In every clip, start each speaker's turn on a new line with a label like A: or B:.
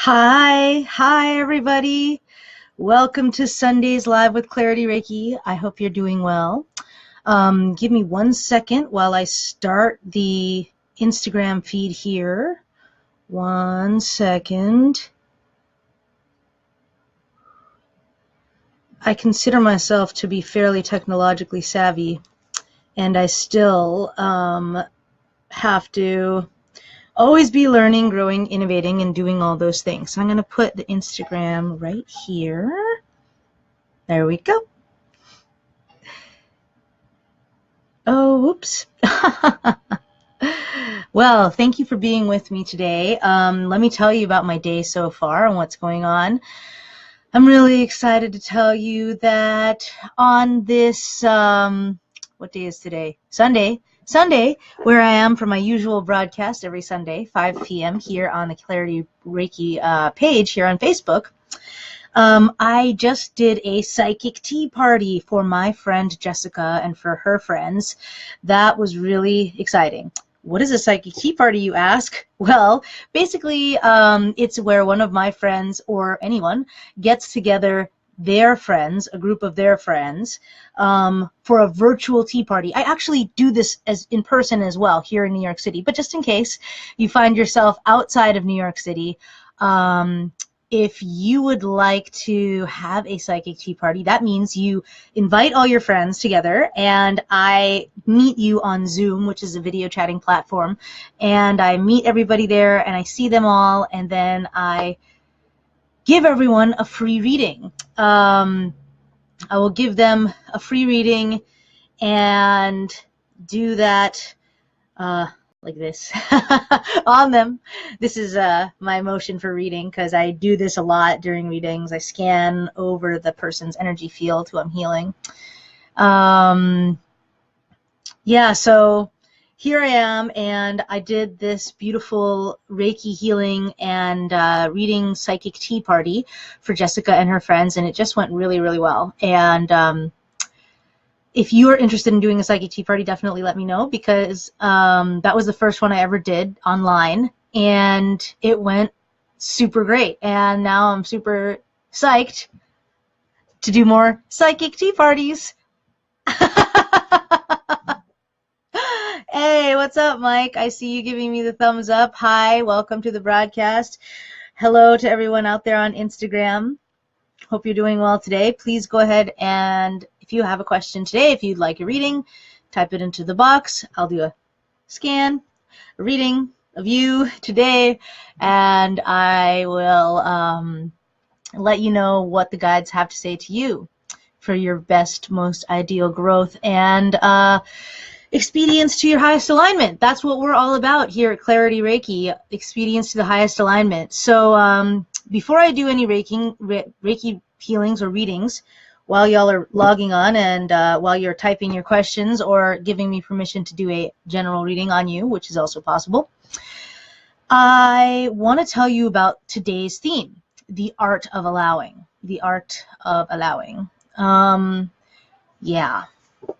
A: Hi everybody. Welcome to Sundays Live with Clarity Reiki. I hope you're doing well. Give me 1 second while I start the Instagram feed here. 1 second. I consider myself to be fairly technologically savvy, and I still have to always be learning, growing, innovating, and doing all those things. So I'm going to put the Instagram right here. There we go. Oh, whoops. Well, thank you for being with me today. Let me tell you about my day so far and what's going on. I'm really excited to tell you that on this, what day is today? Sunday, where I am for my usual broadcast every Sunday, 5 p.m. here on the Clarity Reiki page here on Facebook. I just did a psychic tea party for my friend Jessica and for her friends. That was really exciting. What is a psychic tea party, you ask? Well, basically, it's where one of my friends or anyone gets together their friends, a group of their friends, for a virtual tea party. I actually do this as in person as well here in New York City, but just in case you find yourself outside of New York City, if you would like to have a psychic tea party, that means you invite all your friends together and I meet you on Zoom, which is a video chatting platform, and I meet everybody there and I see them all, and then I give everyone a free reading. I will give them a free reading and do that like this on them. This is my motion for reading because I do this a lot during readings. I scan over the person's energy field who I'm healing. Yeah, so here I am, and I did this beautiful Reiki healing and reading psychic tea party for Jessica and her friends, and it just went really, really well. And if you are interested in doing a psychic tea party, definitely let me know, because that was the first one I ever did online, and it went super great. And now I'm super psyched to do more psychic tea parties. Hey, what's up, Mike? I see you giving me the thumbs up. Hi, welcome to the broadcast. Hello to everyone out there on Instagram. Hope you're doing well today. Please go ahead and if you have a question today, if you'd like a reading, type it into the box. I'll do a scan, a reading of you today, and I will let you know what the guides have to say to you for your best, most ideal growth and expedience to your highest alignment. That's what we're all about here at Clarity Reiki, expedience to the highest alignment. So before I do any Reiki healings or readings, while y'all are logging on and while you're typing your questions or giving me permission to do a general reading on you, which is also possible, I want to tell you about today's theme, the art of allowing. The art of allowing. Yeah.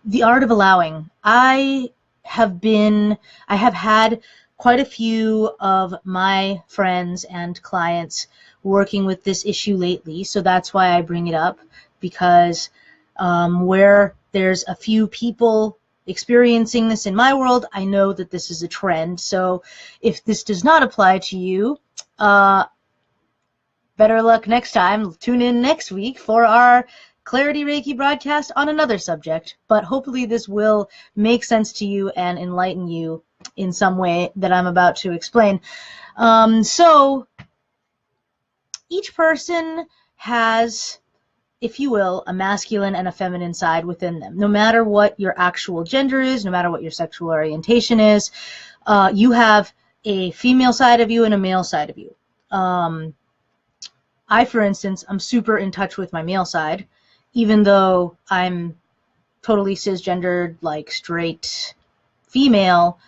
A: The art of allowing. I have had quite a few of my friends and clients working with this issue lately, so that's why I bring it up, because where there's a few people experiencing this in my world, I know that this is a trend. So if this does not apply to you, better luck next time. Tune in next week for our Clarity Reiki broadcast on another subject, but hopefully this will make sense to you and enlighten you in some way that I'm about to explain. So each person has, if you will, a masculine and a feminine side within them. No matter what your actual gender is, no matter what your sexual orientation is, you have a female side of you and a male side of you. I, for instance, I'm super in touch with my male side, even though I'm totally cisgendered, like straight female.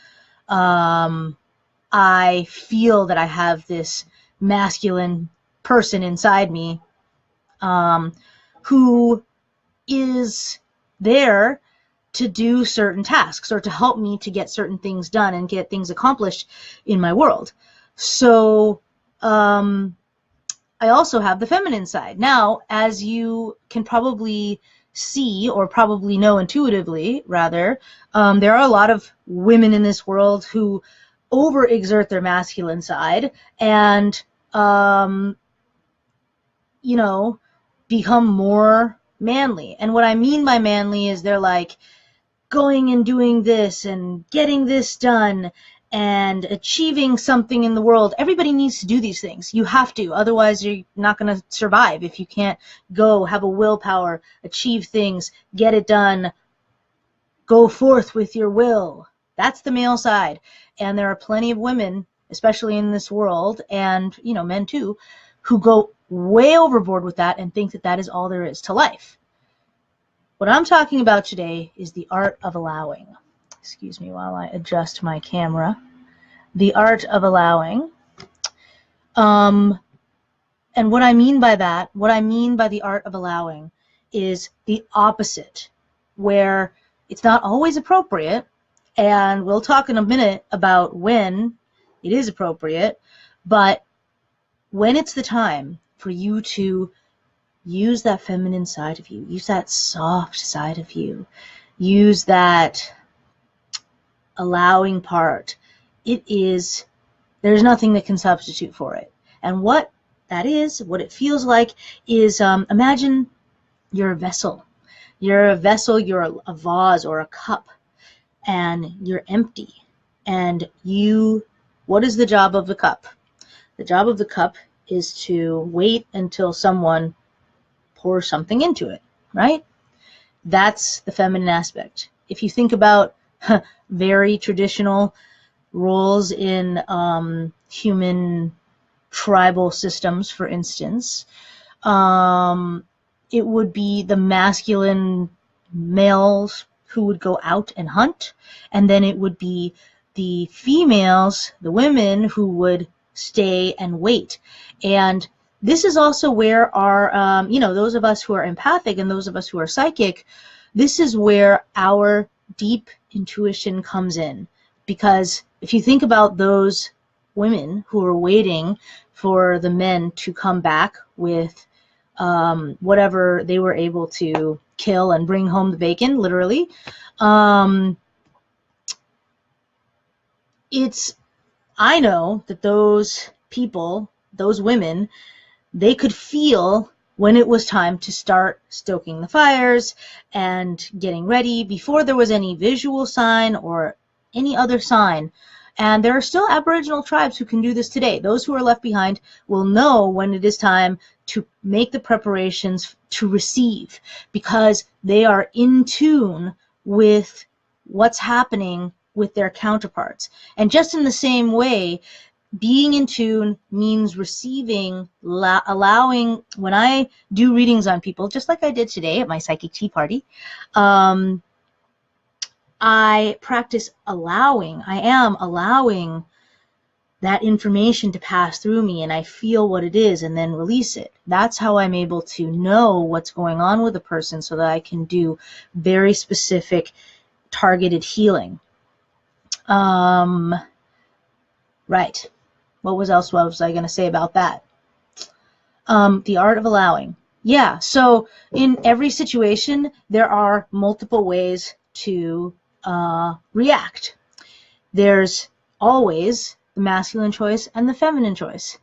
A: I feel that I have this masculine person inside me who is there to do certain tasks or to help me to get certain things done and get things accomplished in my world. So I also have the feminine side. Now, as you can probably see, or probably know intuitively, rather, there are a lot of women in this world who overexert their masculine side and, you know, become more manly. And what I mean by manly is they're like going and doing this and getting this done and achieving something in the world. Everybody needs to do these things. You have to. Otherwise, you're not going to survive if you can't go, have a willpower, achieve things, get it done, go forth with your will. That's the male side. And there are plenty of women, especially in this world, and, you know, men too, who go way overboard with that and think that that is all there is to life. What I'm talking about today is the art of allowing. Excuse me while I adjust my camera. The art of allowing. And what I mean by that, what I mean by the art of allowing is the opposite, where it's not always appropriate, and we'll talk in a minute about when it is appropriate, but when it's the time for you to use that feminine side of you, use that soft side of you, use that allowing part. There's nothing that can substitute for it. And what that is, what it feels like is, imagine you're a vessel. You're a vessel, you're a vase or a cup, and you're empty. And what is the job of the cup? The job of the cup is to wait until someone pour something into it, right? That's the feminine aspect. If you think about very traditional roles in human tribal systems, for instance, it would be the masculine males who would go out and hunt, and then it would be the females, the women, who would stay and wait. And this is also where our, those of us who are empathic and those of us who are psychic, this is where our deep intuition comes in. Because if you think about those women who are waiting for the men to come back with whatever they were able to kill and bring home the bacon, literally, I know that those people, those women, they could feel when it was time to start stoking the fires and getting ready before there was any visual sign or any other sign. And there are still Aboriginal tribes who can do this today. Those who are left behind will know when it is time to make the preparations to receive, because they are in tune with what's happening with their counterparts. And just in the same way, being in tune means receiving, allowing. When I do readings on people, just like I did today at my psychic tea party, I practice allowing. I am allowing that information to pass through me, and I feel what it is and then release it. That's how I'm able to know what's going on with a person, so that I can do very specific targeted healing. Right. What was I going to say about that? The art of allowing. Yeah, so in every situation, there are multiple ways to react. There's always the masculine choice and the feminine choice.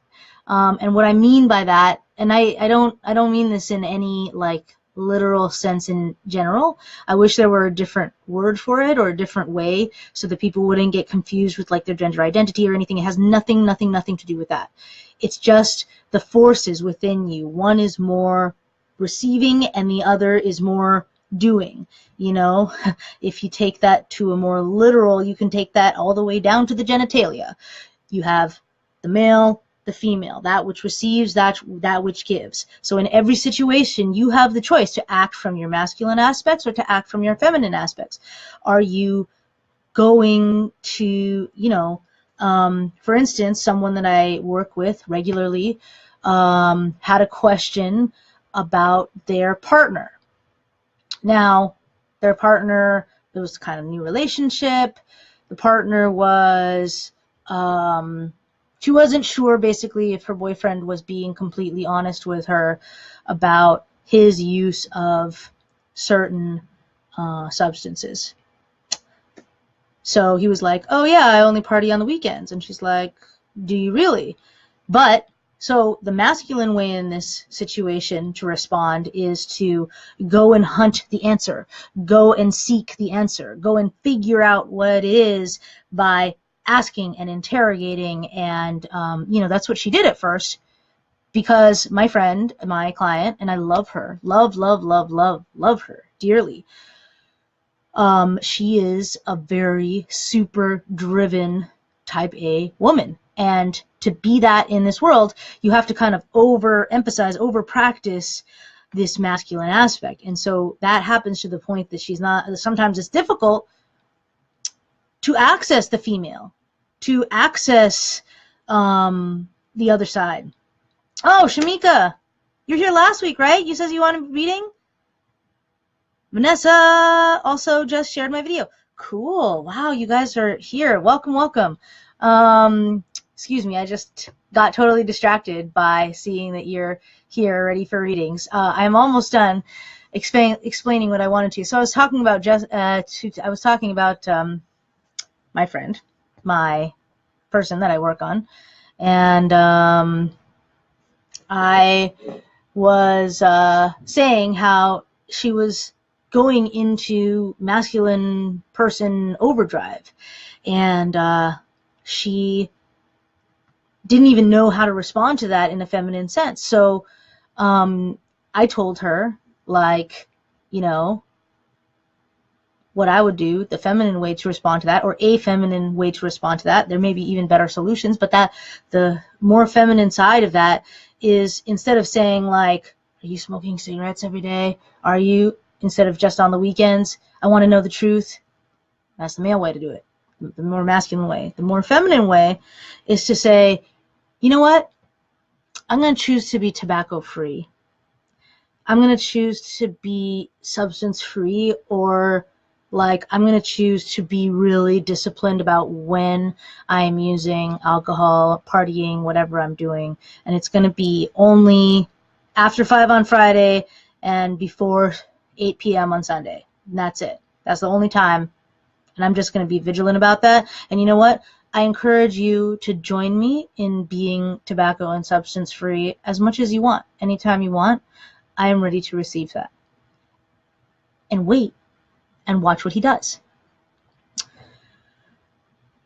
A: And what I mean by that, and I don't mean this in any like literal sense in general. I wish there were a different word for it or a different way so that people wouldn't get confused with like their gender identity or anything. It has nothing to do with that. It's just the forces within you. One is more receiving and the other is more doing. You know, if you take that to a more literal, you can take that all the way down to the genitalia. You have the male, the female, that which receives, that which gives. So in every situation, you have the choice to act from your masculine aspects or to act from your feminine aspects. Are you going to, for instance, someone that I work with regularly had a question about their partner. Now, their partner, it was kind of a new relationship. The partner was she wasn't sure basically if her boyfriend was being completely honest with her about his use of certain substances. So he was like, oh yeah, I only party on the weekends. And she's like, do you really? But so the masculine way in this situation to respond is to go and hunt the answer, go and seek the answer, go and figure out what it is by asking and interrogating. And, that's what she did at first, because my friend, my client, and I love her, love her dearly. She is a very super driven type A woman. And to be that in this world, you have to kind of overemphasize, over-practice this masculine aspect. And so that happens to the point that sometimes it's difficult to access the female, to access the other side. Oh, Shamika, you're here last week, right? You said you wanted a reading? Vanessa also just shared my video. Cool. Wow, you guys are here. Welcome, welcome. Excuse me, I just got totally distracted by seeing that you're here ready for readings. I'm almost done explaining what I wanted to. So I was talking about my friend, my person that I work on, and I was saying how she was going into masculine person overdrive, and she didn't even know how to respond to that in a feminine sense. So I told her, like, what I would do, the feminine way to respond to that, or a feminine way to respond to that. There may be even better solutions, but that the more feminine side of that is, instead of saying, like, are you smoking cigarettes every day? Are you, instead of just on the weekends, I want to know the truth. That's the male way to do it, the more masculine way. The more feminine way is to say, you know what? I'm going to choose to be tobacco free. I'm going to choose to be substance free, or like, I'm going to choose to be really disciplined about when I'm using alcohol, partying, whatever I'm doing. And it's going to be only after 5 on Friday and before 8 p.m. on Sunday. And that's it. That's the only time. And I'm just going to be vigilant about that. And you know what? I encourage you to join me in being tobacco and substance free as much as you want. Anytime you want, I am ready to receive that. And wait and watch what he does.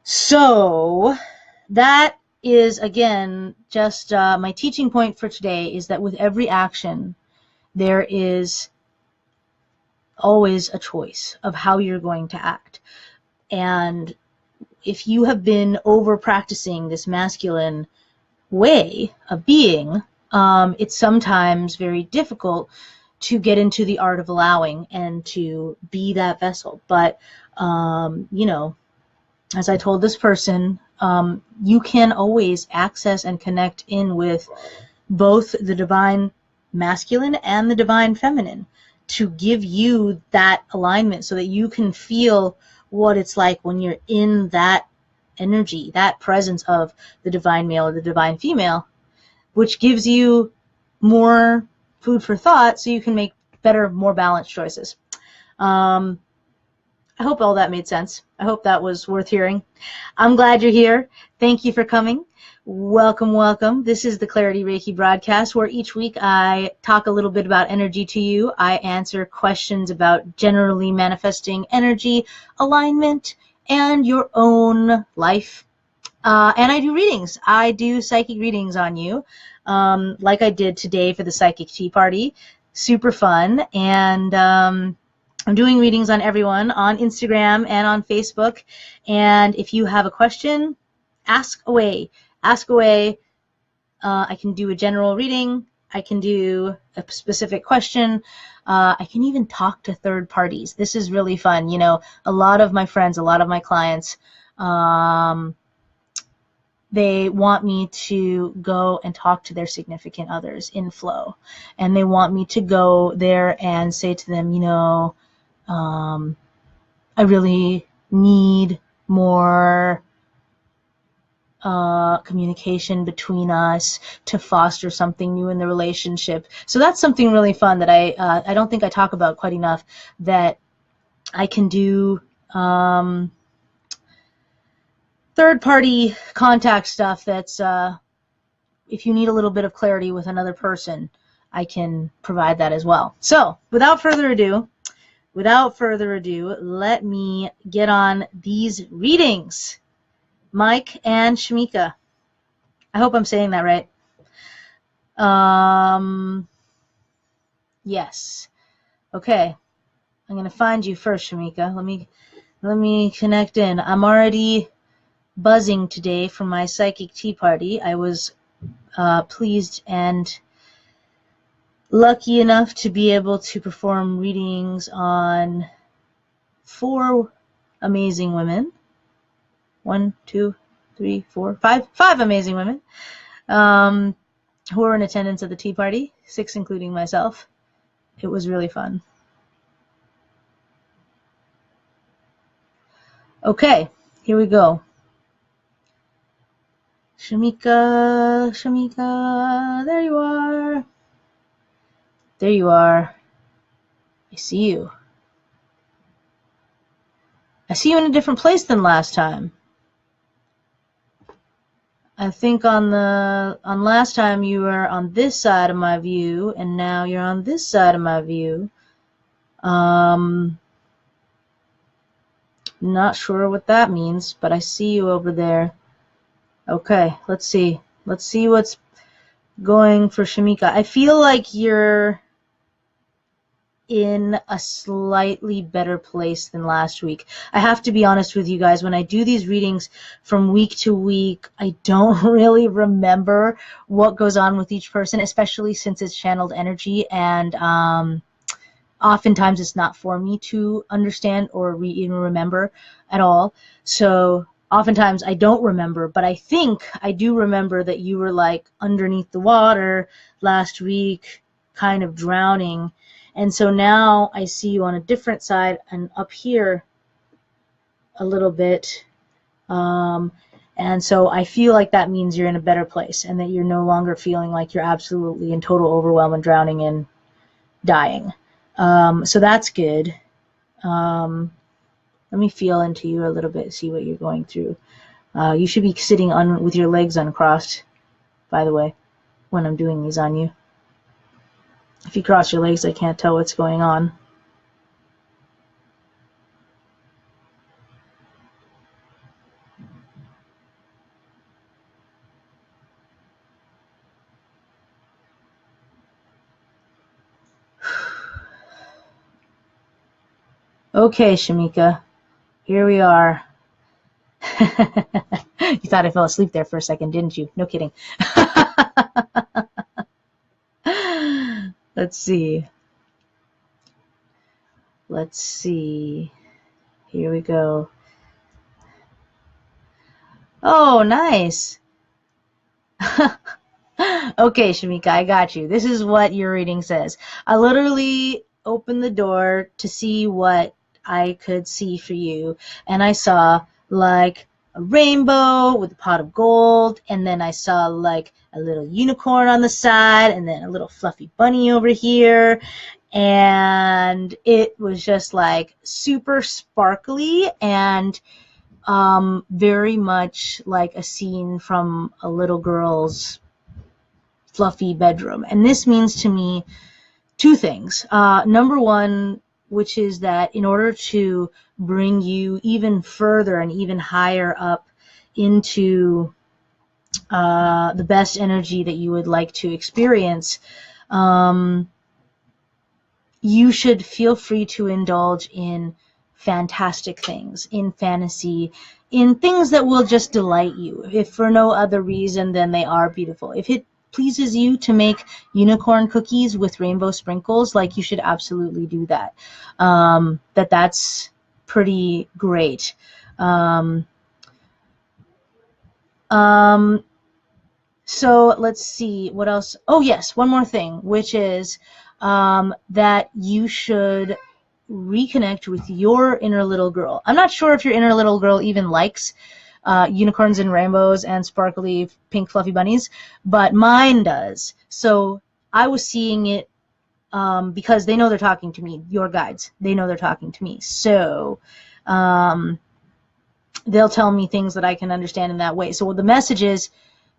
A: So that is, again, just my teaching point for today, is that with every action, there is always a choice of how you're going to act. And if you have been over practicing this masculine way of being, it's sometimes very difficult to get into the art of allowing and to be that vessel. But, as I told this person, you can always access and connect in with both the divine masculine and the divine feminine to give you that alignment, so that you can feel what it's like when you're in that energy, that presence of the divine male or the divine female, which gives you more food for thought so you can make better, more balanced choices. I hope all that made sense. I hope that was worth hearing. I'm glad you're here. Thank you for coming. Welcome, welcome. This is the Clarity Reiki broadcast, where each week I talk a little bit about energy to you. I answer questions about generally manifesting energy, alignment, and your own life. And I do readings. I do psychic readings on you, like I did today for the Psychic Tea Party. Super fun. And I'm doing readings on everyone on Instagram and on Facebook. And if you have a question, ask away. Ask away. I can do a general reading. I can do a specific question. I can even talk to third parties. This is really fun. A lot of my friends, a lot of my clients, they want me to go and talk to their significant others in flow. And they want me to go there and say to them, I really need more communication between us to foster something new in the relationship. So that's something really fun that I don't think I talk about quite enough, that I can do third-party contact stuff that's if you need a little bit of clarity with another person, I can provide that as well. So without further ado, let me get on these readings. Mike and Shamika. I hope I'm saying that right. Yes. Okay. I'm going to find you first, Shamika. Let me connect in. I'm already buzzing today from my psychic tea party. I was pleased and lucky enough to be able to perform readings on 4 amazing women. 1, 2, 3, 4, 5 amazing women who were in attendance at the tea party, 6 including myself. It was really fun. Okay, here we go. Shamika, there you are. There you are. I see you. I see you in a different place than last time. I think on last time you were on this side of my view, and now you're on this side of my view. Not sure what that means, but I see you over there. Okay, let's see. Let's see what's going for Shamika. I feel like you're in a slightly better place than last week. I have to be honest with you guys, when I do these readings from week to week, I don't really remember what goes on with each person, especially since it's channeled energy, and oftentimes it's not for me to understand or even remember at all. So oftentimes I don't remember, but I think I do remember that you were like underneath the water last week, kind of drowning. And so now I see you on a different side and up here a little bit. And so I feel like that means you're in a better place and that you're no longer feeling like you're absolutely in total overwhelm and drowning and dying. So that's good. Let me feel into you a little bit, see what you're going through. You should be sitting with your legs uncrossed, by the way, when I'm doing these on you. If you cross your legs, I can't tell what's going on. Okay, Shamika, here we are. You thought I fell asleep there for a second, didn't you? No kidding. Let's see. Let's see. Here we go. Oh, nice. Okay, Shamika, I got you. This is what your reading says. I literally opened the door to see what I could see for you, and I saw like a rainbow with a pot of gold, and then I saw like a little unicorn on the side, and then a little fluffy bunny over here, and it was just like super sparkly and very much like a scene from a little girl's fluffy bedroom. And this means to me 2 things. Number one, which is that in order to bring you even further and even higher up into the best energy that you would like to experience, you should feel free to indulge in fantastic things, in fantasy, in things that will just delight you, if for no other reason than they are beautiful. If it pleases you to make unicorn cookies with rainbow sprinkles, like, you should absolutely do that. That's pretty great. So let's see what else. Oh yes, one more thing, which is that you should reconnect with your inner little girl. I'm not sure if your inner little girl even likes unicorns and rainbows and sparkly pink fluffy bunnies, but mine does. So I was seeing it because they know they're talking to me, your guides. They know they're talking to me. So they'll tell me things that I can understand in that way. So the message is,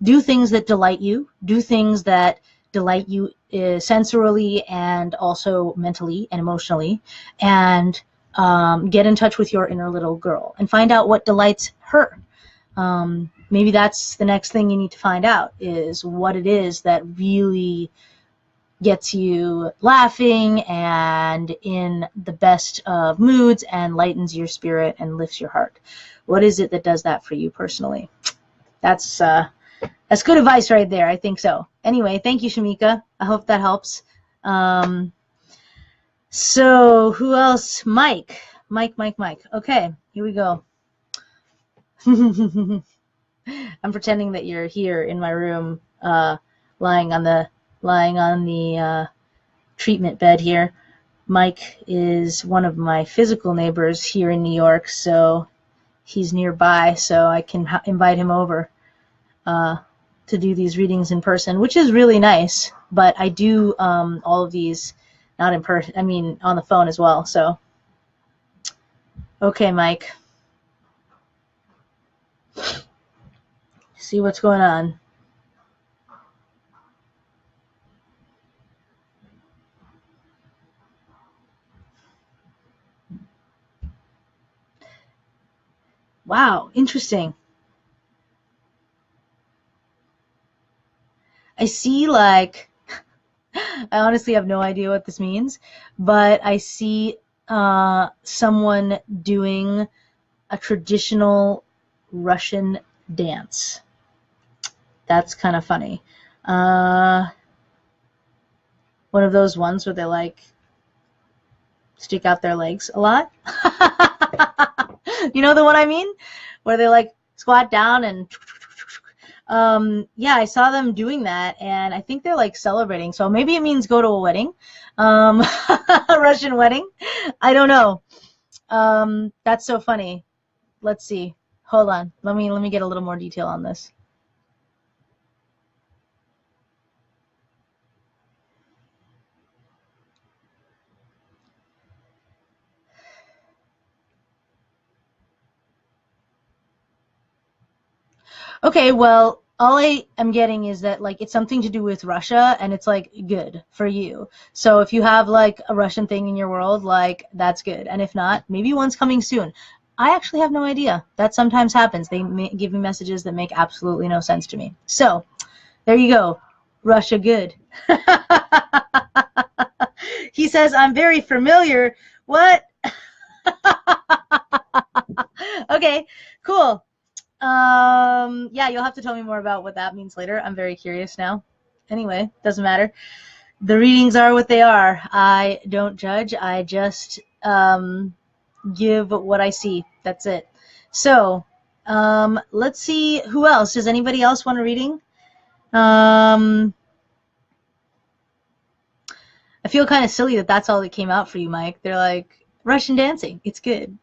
A: do things that delight you. Do things that delight you sensorily and also mentally and emotionally. And get in touch with your inner little girl and find out what delights her. Maybe that's the next thing you need to find out, is what it is that really gets you laughing and in the best of moods and lightens your spirit and lifts your heart. What is it that does that for you personally? That's good advice right there. I think so. Anyway, thank you, Shamika. I hope that helps. So who else? Mike. Okay, here we go. I'm pretending that you're here in my room, lying on the treatment bed here. Mike is one of my physical neighbors here in New York, so he's nearby, so I can invite him over to do these readings in person, which is really nice. But I do all of these not in person, I mean on the phone as well. So, okay, Mike. See what's going on. Wow, interesting. I see, like, I honestly have no idea what this means, but I see someone doing a traditional Russian dance. That's kind of funny. One of those ones where they, like, stick out their legs a lot. You know the one I mean? Where they, like, squat down and... yeah, I saw them doing that, and I think they're, like, celebrating. So maybe it means go to a wedding. A Russian wedding. I don't know. That's so funny. Let's see. Hold on. Let me get a little more detail on this. Okay, well, all I am getting is that, like, it's something to do with Russia, and it's, like, good for you. So if you have, like, a Russian thing in your world, like, that's good. And if not, maybe one's coming soon. I actually have no idea. That sometimes happens. They give me messages that make absolutely no sense to me. So there you go. Russia good. He says, I'm very familiar. What? Okay, cool. Yeah, you'll have to tell me more about what that means later. I'm very curious now. Anyway, doesn't matter. The readings are what they are. I don't judge. I just give what I see. That's it. So, let's see who else. Does anybody else want a reading? I feel kind of silly that that's all that came out for you, Mike. They're like, Russian dancing. It's good.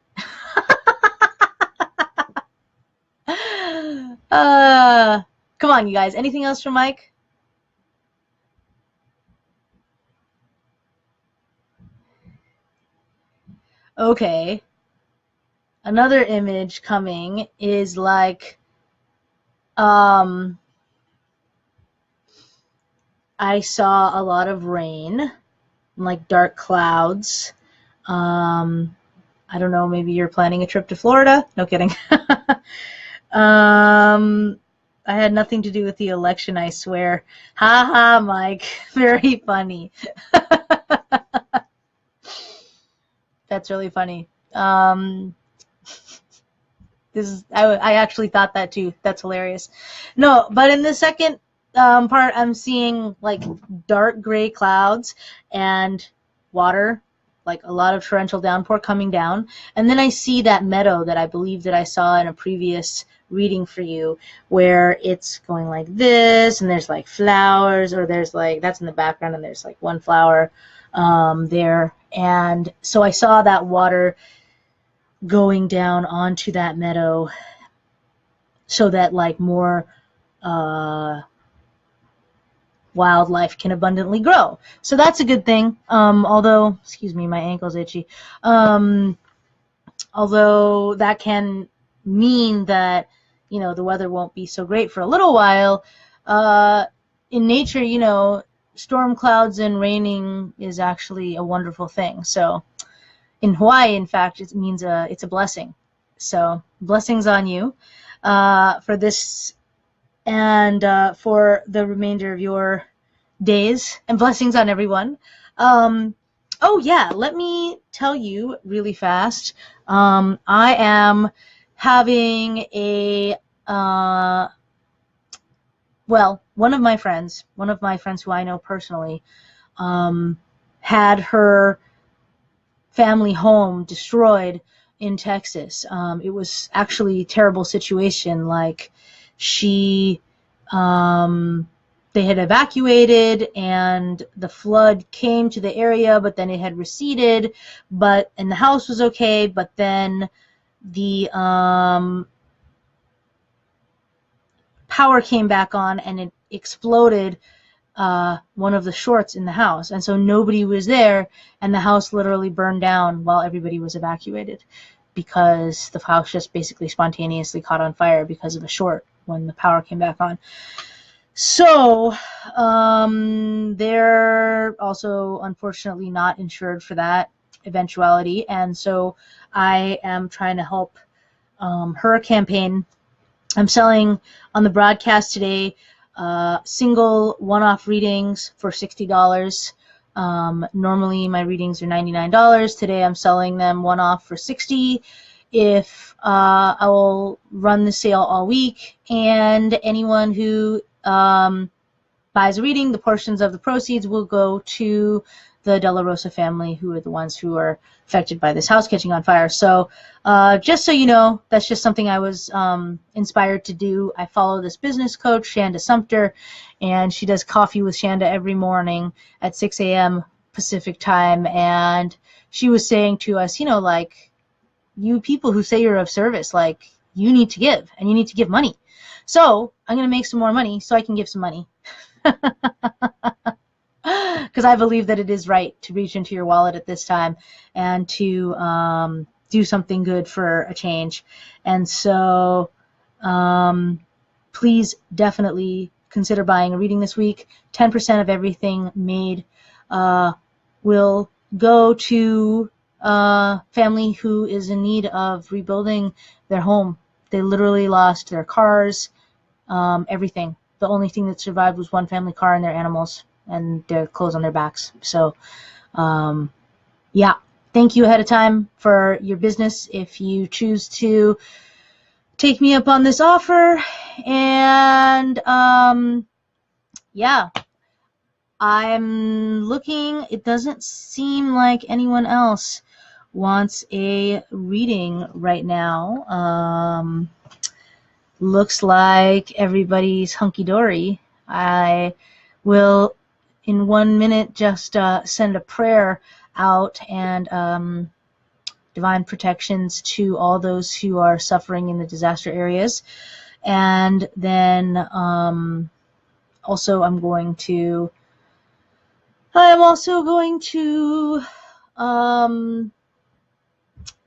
A: Come on, you guys. Anything else from Mike? Okay. Another image coming is like, I saw a lot of rain and like dark clouds. I don't know, maybe you're planning a trip to Florida? No kidding. I had nothing to do with the election, I swear. Ha ha, Mike. Very funny. That's really funny. This is I actually thought that too. That's hilarious. No, but in the second part, I'm seeing like dark gray clouds and water, like a lot of torrential downpour coming down. And then I see that meadow that I believe that I saw in a previous reading for you, where it's going like this, and there's like flowers, or there's like, that's in the background, and there's like one flower there. And so I saw that water going down onto that meadow, so that like more wildlife can abundantly grow. So that's a good thing. Although, excuse me, my ankle's itchy. Although that can mean that, you know, the weather won't be so great for a little while. In nature, you know, storm clouds and raining is actually a wonderful thing. So in Hawaii, in fact, it means it's a blessing. So blessings on you for this and for the remainder of your days, and blessings on everyone. Oh yeah, let me tell you really fast. I am having a well, one of my friends who I know personally, had her family home destroyed in Texas. It was actually a terrible situation. Like they had evacuated and the flood came to the area, but then it had receded, and the house was okay, but then the power came back on and it exploded one of the shorts in the house, and so nobody was there, and the house literally burned down while everybody was evacuated because the house just basically spontaneously caught on fire because of a short when the power came back on. So they're also unfortunately not insured for that eventuality, and so I am trying to help her campaign. I'm selling on the broadcast today single one-off readings for $60. Normally my readings are $99. Today I'm selling them one-off for $60. If I will run the sale all week, and anyone who buys a reading, the portions of the proceeds will go to the De La Rosa family, who are the ones who are affected by this house catching on fire. So just so you know, that's just something I was inspired to do. I follow this business coach, Shanda Sumter, and she does Coffee with Shanda every morning at 6 a.m. Pacific time. And she was saying to us, you know, like, you people who say you're of service, like, you need to give, and you need to give money. So I'm going to make some more money so I can give some money. Because I believe that it is right to reach into your wallet at this time and to do something good for a change. And so please definitely consider buying a reading this week. 10% of everything made will go to family who is in need of rebuilding their home. They literally lost their cars, everything. The only thing that survived was one family car and their animals and their clothes on their backs. So, yeah, thank you ahead of time for your business if you choose to take me up on this offer. And, yeah, I'm looking. It doesn't seem like anyone else wants a reading right now. Looks like everybody's hunky-dory. I will, in 1 minute, just send a prayer out and divine protections to all those who are suffering in the disaster areas. And then also I'm also going to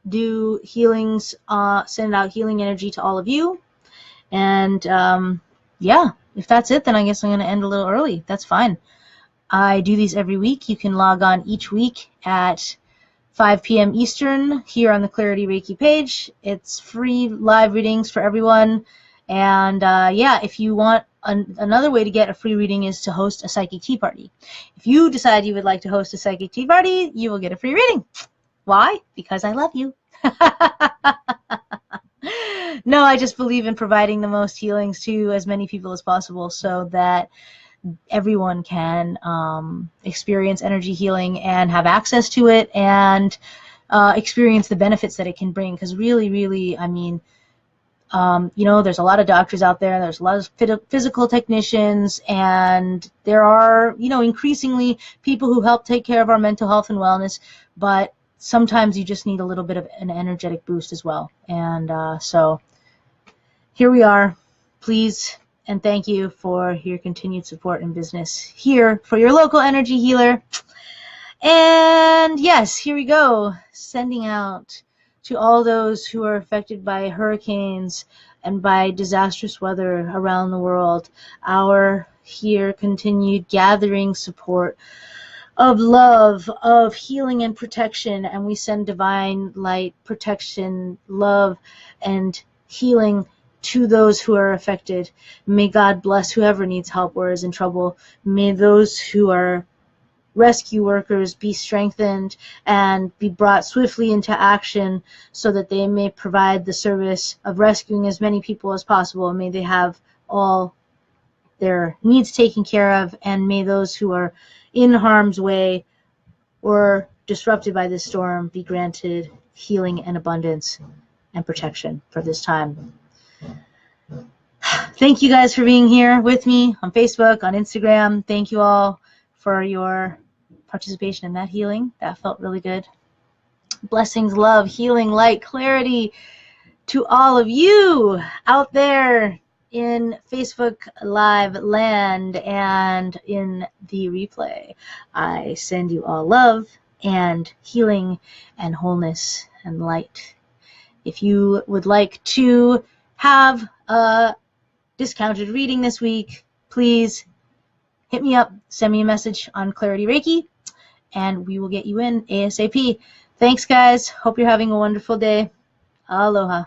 A: do healings, send out healing energy to all of you. And yeah, if that's it, then I guess I'm going to end a little early. That's fine. I do these every week. You can log on each week at 5 p.m. Eastern here on the Clarity Reiki page. It's free live readings for everyone. And yeah, if you want another way to get a free reading is to host a psychic tea party. If you decide you would like to host a psychic tea party, you will get a free reading. Why? Because I love you. No, I just believe in providing the most healings to as many people as possible so that everyone can experience energy healing and have access to it and experience the benefits that it can bring. Because really, I mean, you know, there's a lot of doctors out there, there's a lot of physical technicians, and there are, you know, increasingly people who help take care of our mental health and wellness, but sometimes you just need a little bit of an energetic boost as well. And so here we are. Please and thank you for your continued support in business here for your local energy healer. And yes, here we go. Sending out to all those who are affected by hurricanes and by disastrous weather around the world, our here continued gathering support of love, of healing and protection, and we send divine light, protection, love, and healing to those who are affected. May God bless whoever needs help or is in trouble. May those who are rescue workers be strengthened and be brought swiftly into action so that they may provide the service of rescuing as many people as possible. May they have all their needs taken care of, and may those who are in harm's way or disrupted by this storm be granted healing and abundance and protection for this time. Thank you guys for being here with me on Facebook, on Instagram. Thank you all for your participation in that healing. That felt really good. Blessings, love, healing, light, clarity to all of you out there in Facebook Live land and in the replay. I send you all love and healing and wholeness and light. If you would like to have a discounted reading this week, please hit me up, send me a message on Clarity Reiki, and we will get you in ASAP. Thanks, guys. Hope you're having a wonderful day. Aloha.